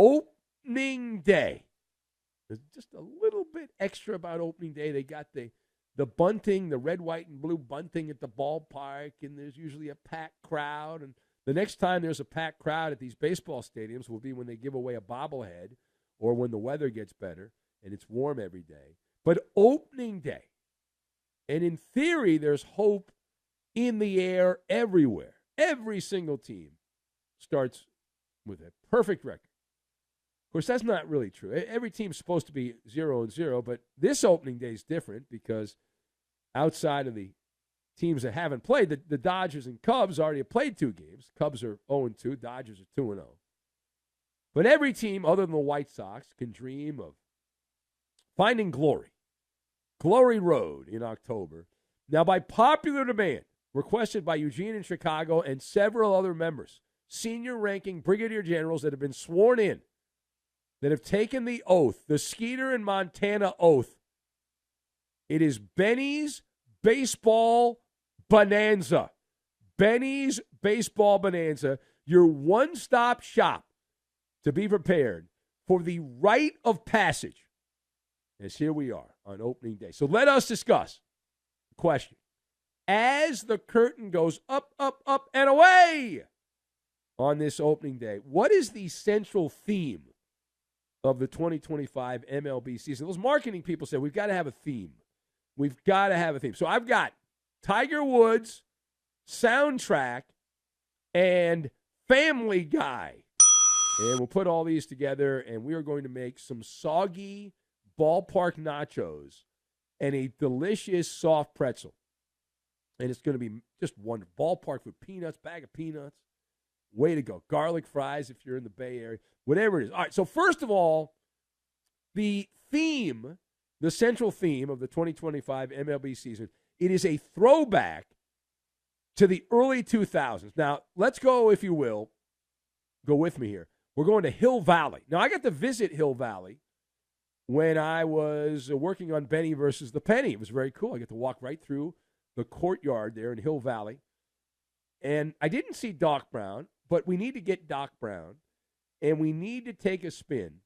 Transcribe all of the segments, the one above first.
Opening day. There's just a little bit extra about opening day. They got the bunting, the red, white, and blue bunting at the ballpark, and there's usually a packed crowd. And the next time there's a packed crowd at these baseball stadiums will be when they give away a bobblehead or when the weather gets better and it's warm every day. But opening day, and in theory, there's hope in the air everywhere. Every single team starts with a perfect record. Of course, that's not really true. Every team's supposed to be 0-0, but this opening day is different because outside of the teams that haven't played, the Dodgers and Cubs already have played 2 games. Cubs are 0-2, Dodgers are 2-0. But every team other than the White Sox can dream of finding glory road in October. Now, by popular demand, requested by Eugene in Chicago and several other members, senior-ranking brigadier generals that have been sworn in, that have taken the oath, the Skeeter and Montana oath. It is Benny's Baseball Bonanza. Benny's Baseball Bonanza, your one-stop shop to be prepared for the rite of passage. As here we are on opening day. So let us discuss the question. As the curtain goes up, up, up, and away on this opening day, what is the central theme of the 2025 MLB season? Those marketing people said we've got to have a theme. We've got to have a theme. So I've got Tiger Woods, soundtrack, and Family Guy. And we'll put all these together, and we are going to make some soggy ballpark nachos and a delicious soft pretzel. And it's going to be just wonderful. Ballpark with peanuts, bag of peanuts. Way to go. Garlic fries if you're in the Bay Area. Whatever it is. All right, so first of all, the theme, the central theme of the 2025 MLB season, it is a throwback to the early 2000s. Now, let's go, if you will, go with me here. We're going to Hill Valley. Now, I got to visit Hill Valley when I was working on Benny versus the Penny. It was very cool. I got to walk right through the courtyard there in Hill Valley. And I didn't see Doc Brown, but we need to get Doc Brown. And we need to take a spin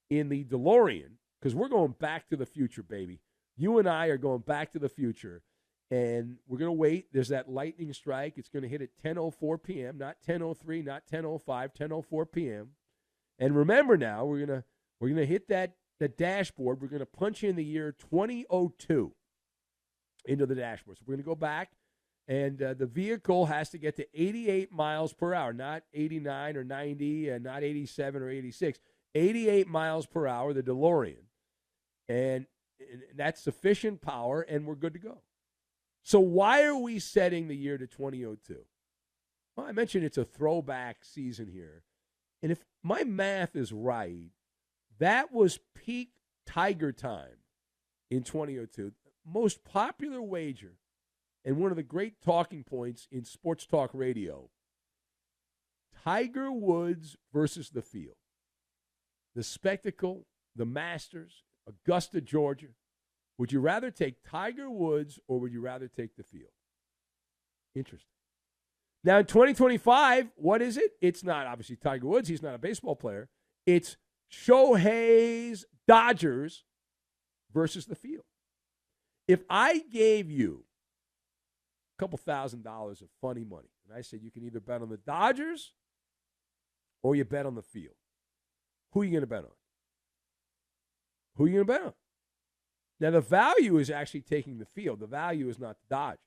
in the DeLorean because we're going back to the future, baby. You and I are going back to the future. And we're going to wait. There's that lightning strike. It's going to hit at 10:04 p.m., not 10:03, not 10:05, 10:04 p.m. And remember now, we're going to hit that dashboard. We're going to punch in the year 2002 into the dashboard. So we're going to go back, and the vehicle has to get to 88 miles per hour, not 89 or 90, and not 87 or 86. 88 miles per hour, the DeLorean. And that's sufficient power, and we're good to go. So why are we setting the year to 2002? Well, I mentioned it's a throwback season here. And if my math is right, that was peak Tiger time in 2002. Most popular wager and one of the great talking points in sports talk radio, Tiger Woods versus the field. The spectacle, the Masters, Augusta, Georgia. Would you rather take Tiger Woods or would you rather take the field? Interesting. Now, in 2025, what is it? It's not obviously Tiger Woods. He's not a baseball player. It's Shohei's Dodgers versus the field. If I gave you a couple $1,000 of funny money, and I said you can either bet on the Dodgers or you bet on the field, who are you going to bet on? Who are you going to bet on? Now, the value is actually taking the field. The value is not the Dodgers.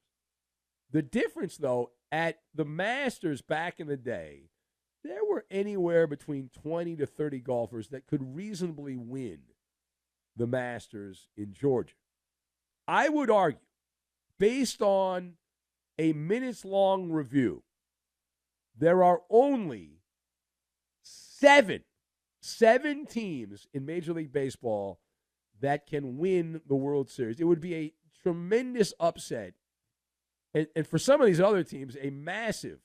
The difference, though, at the Masters back in the day, there were anywhere between 20 to 30 golfers that could reasonably win the Masters in Georgia. I would argue, based on a minutes-long review, there are only seven teams in Major League Baseball that can win the World Series. It would be a tremendous upset. And for some of these other teams, a massive,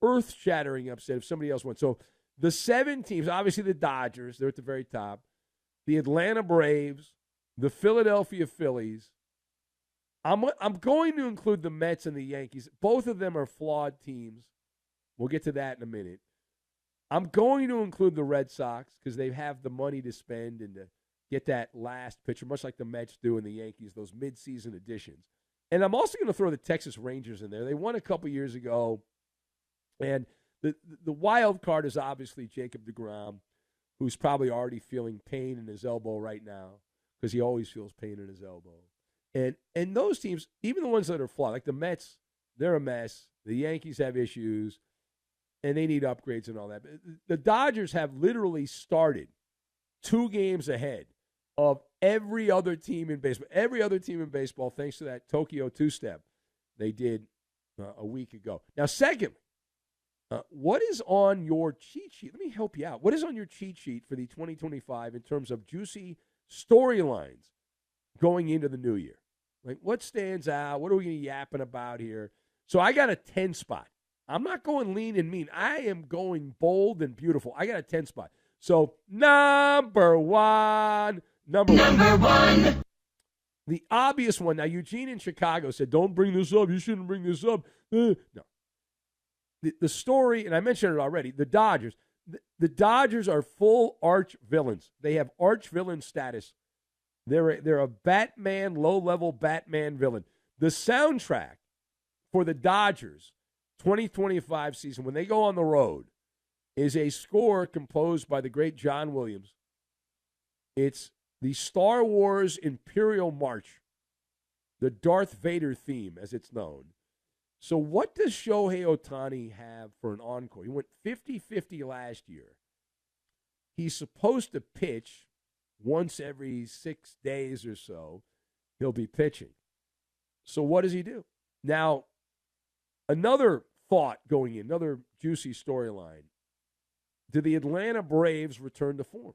earth-shattering upset if somebody else won. So the 7 teams, obviously the Dodgers, they're at the very top. The Atlanta Braves, the Philadelphia Phillies. I'm going to include the Mets and the Yankees. Both of them are flawed teams. We'll get to that in a minute. I'm going to include the Red Sox because they have the money to spend and to get that last pitcher, much like the Mets do and the Yankees, those midseason additions. And I'm also going to throw the Texas Rangers in there. They won a couple years ago, and the wild card is obviously Jacob deGrom, who's probably already feeling pain in his elbow right now because he always feels pain in his elbow. And those teams, even the ones that are flawed, like the Mets, they're a mess. The Yankees have issues, and they need upgrades and all that. The Dodgers have literally started 2 games ahead of every other team in baseball. Every other team in baseball, thanks to that Tokyo two-step they did a week ago. Now, secondly, what is on your cheat sheet? Let me help you out. What is on your cheat sheet for the 2025 in terms of juicy storylines going into the new year? Like, what stands out? What are we going to yapping about here? So I got a 10 spot. I'm not going lean and mean. I am going bold and beautiful. I got a 10 spot. So number one. The obvious one. Now, Eugene in Chicago said, don't bring this up. You shouldn't bring this up. No. The story, and I mentioned it already, the Dodgers. The Dodgers are full arch villains. They have arch villain status. They're a Batman, low-level Batman villain. The soundtrack for the Dodgers 2025 season, when they go on the road, is a score composed by the great John Williams. It's the Star Wars Imperial March, the Darth Vader theme, as it's known. So what does Shohei Ohtani have for an encore? He went 50-50 last year. He's supposed to pitch once every 6 days or so. He'll be pitching. So what does he do? Now, another thought going in, another juicy storyline. Do the Atlanta Braves return to form?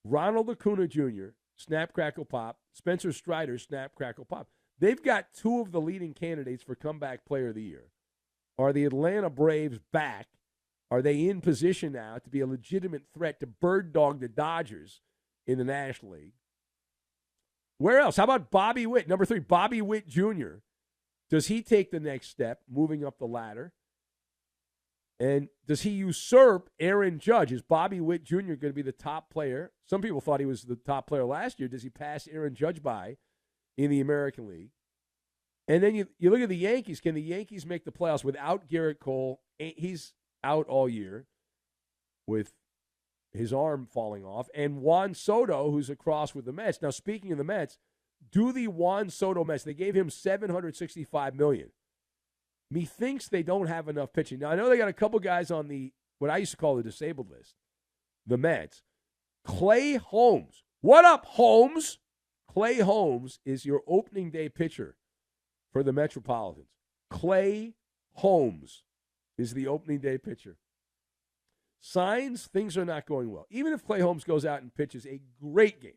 Ronald Acuna Jr., snap, crackle, pop. Spencer Strider, snap, crackle, pop. They've got 2 of the leading candidates for comeback player of the year. Are the Atlanta Braves back? Are they in position now to be a legitimate threat to bird dog the Dodgers in the National League? Where else? How about Bobby Witt? Number 3, Bobby Witt Jr. Does he take the next step, moving up the ladder? And does he usurp Aaron Judge? Is Bobby Witt Jr. going to be the top player? Some people thought he was the top player last year. Does he pass Aaron Judge by in the American League? And then you look at the Yankees. Can the Yankees make the playoffs without Garrett Cole? He's out all year with his arm falling off. And Juan Soto, who's across with the Mets. Now, speaking of the Mets, do the Juan Soto Mets, they gave him $765 million. Methinks they don't have enough pitching. Now, I know they got a couple guys on the, what I used to call the disabled list, the Mets. Clay Holmes. What up, Holmes? Clay Holmes is your opening day pitcher for the Metropolitans. Clay Holmes is the opening day pitcher. Signs, things are not going well. Even if Clay Holmes goes out and pitches a great game,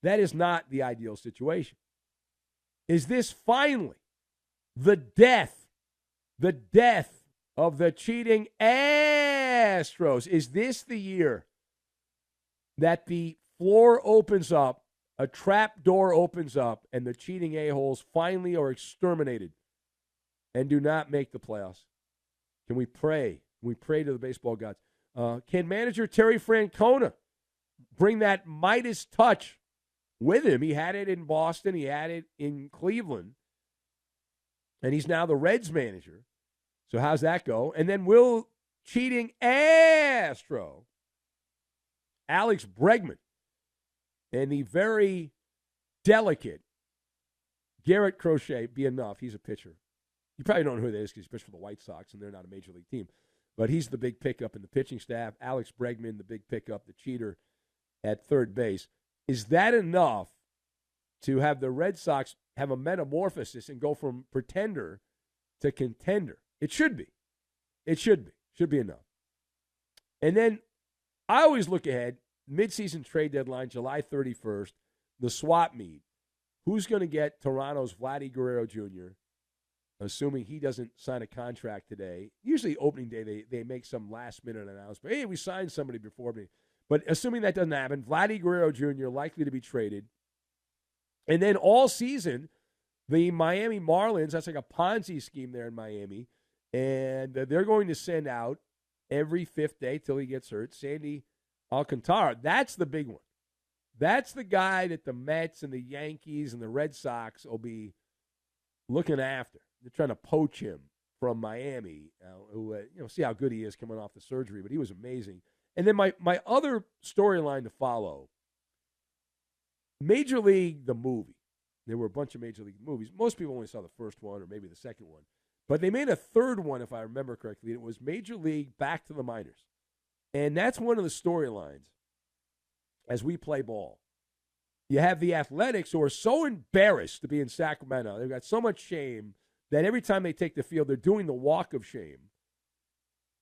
that is not the ideal situation. Is this finally the death of the cheating Astros? Is this the year that the floor opens up, a trap door opens up, and the cheating a-holes finally are exterminated and do not make the playoffs? Can we pray? Can we pray to the baseball gods? Can manager Terry Francona bring that Midas touch with him? He had it in Boston. He had it in Cleveland. And he's now the Reds manager. So how's that go? And then will cheating Astro Alex Bregman and the very delicate Garrett Crochet be enough? He's a pitcher. You probably don't know who that is because he's pitched for the White Sox, and they're not a major league team. But he's the big pickup in the pitching staff. Alex Bregman, the big pickup, the cheater at third base. Is that enough to have the Red Sox have a metamorphosis and go from pretender to contender? It should be. It should be. Should be enough. And then I always look ahead, midseason trade deadline, July 31st, the swap meet. Who's going to get Toronto's Vladdy Guerrero Jr., assuming he doesn't sign a contract today? Usually opening day, they make some last-minute announcement. Hey, we signed somebody before me. But assuming that doesn't happen, Vladdy Guerrero Jr. likely to be traded. And then all season, the Miami Marlins, that's like a Ponzi scheme there in Miami, and they're going to send out every fifth day till he gets hurt. Sandy Alcantara, that's the big one. That's the guy that the Mets and the Yankees and the Red Sox will be looking after. They're trying to poach him from Miami, see how good he is coming off the surgery, but he was amazing. And then my other storyline to follow, Major League, the movie. There were a bunch of Major League movies. Most people only saw the first one or maybe the second one. But they made a third one, if I remember correctly. It was Major League Back to the Minors. And that's one of the storylines as we play ball. You have the Athletics who are so embarrassed to be in Sacramento. They've got so much shame that every time they take the field, they're doing the walk of shame.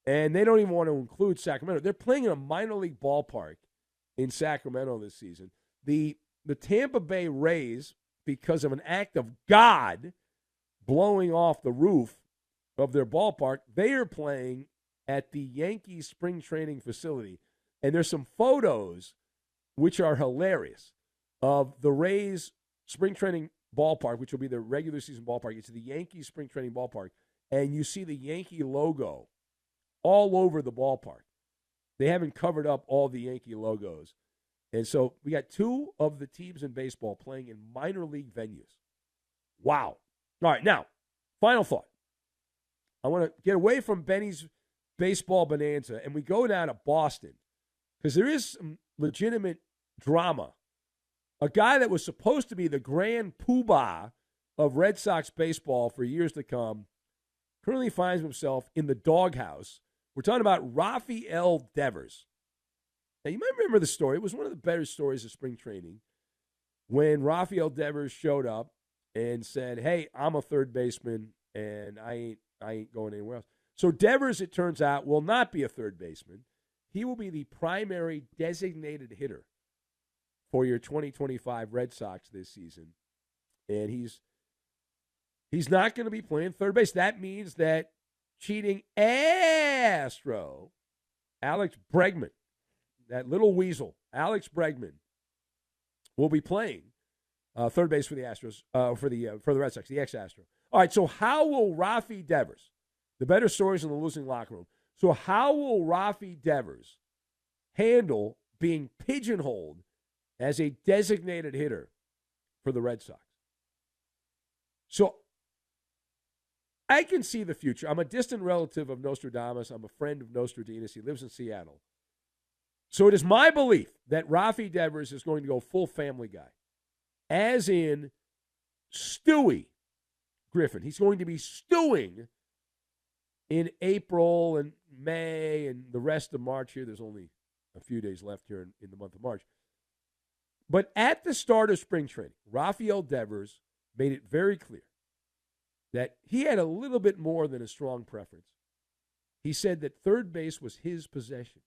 And they don't even want to include Sacramento. They're playing in a minor league ballpark in Sacramento this season. The Tampa Bay Rays, because of an act of God blowing off the roof of their ballpark, they are playing at the Yankees spring training facility. And there's some photos which are hilarious of the Rays spring training ballpark, which will be the regular season ballpark. It's the Yankees spring training ballpark. And you see the Yankee logo all over the ballpark. They haven't covered up all the Yankee logos. And so we got two of the teams in baseball playing in minor league venues. Wow. All right, now, final thought. I want to get away from Benny's baseball bonanza, and we go down to Boston because there is some legitimate drama. A guy that was supposed to be the grand poobah of Red Sox baseball for years to come currently finds himself in the doghouse. We're talking about Rafael Devers. Now, you might remember the story. It was one of the better stories of spring training when Rafael Devers showed up and said, hey, I'm a third baseman, and I ain't going anywhere else. So Devers, it turns out, will not be a third baseman. He will be the primary designated hitter for your 2025 Red Sox this season. And he's not going to be playing third base. That means that cheating Astro, Alex Bregman, that little weasel, Alex Bregman, will be playing third base for the Astros, for the Red Sox, the ex-Astro. All right, so how will Rafi Devers, the better stories in the losing locker room, so how will Rafi Devers handle being pigeonholed as a designated hitter for the Red Sox? So I can see the future. I'm a distant relative of Nostradamus. I'm a friend of Nostradamus. He lives in Seattle. So it is my belief that Rafi Devers is going to go full Family Guy, as in Stewie Griffin. He's going to be stewing in April and May and the rest of March here. There's only a few days left here in the month of March. But at the start of spring training, Rafael Devers made it very clear that he had a little bit more than a strong preference. He said that third base was his possession.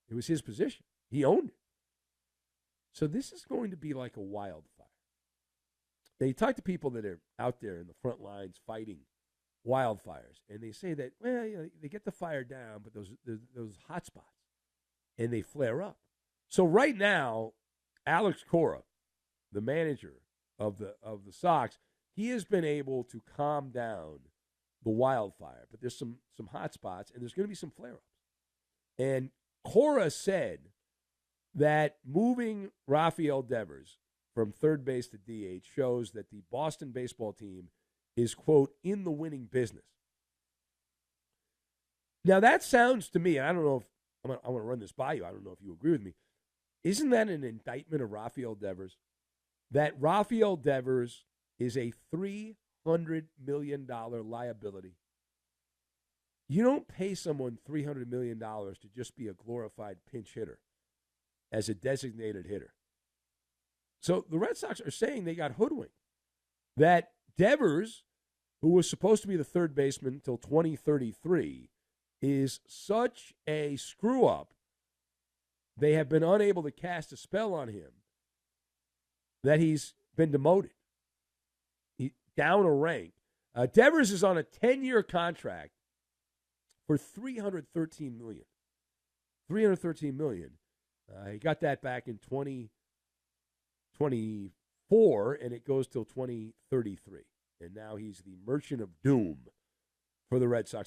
It was his position. He owned it. So this is going to be like a wildfire. They talk to people that are out there in the front lines fighting wildfires, and they say that, well, they get the fire down, but those hot spots, and they flare up. So right now, Alex Cora, the manager of the Sox, he has been able to calm down the wildfire, but there's some hot spots, and there's going to be some flare-ups. And Cora said that moving Rafael Devers from third base to DH shows that the Boston baseball team is, quote, in the winning business. Now, that sounds to me, and I don't know if I want to run this by you. I don't know if you agree with me. Isn't that an indictment of Rafael Devers? That Rafael Devers is a $300 million liability. You don't pay someone $300 million to just be a glorified pinch hitter as a designated hitter. So the Red Sox are saying they got hoodwinked. That Devers, who was supposed to be the third baseman until 2033, is such a screw-up, they have been unable to cast a spell on him that he's been demoted. He down a rank. Devers is on a 10-year contract for $313 million. $313 million. He got that back in 2024, and it goes till 2033. And now he's the Merchant of Doom for the Red Sox.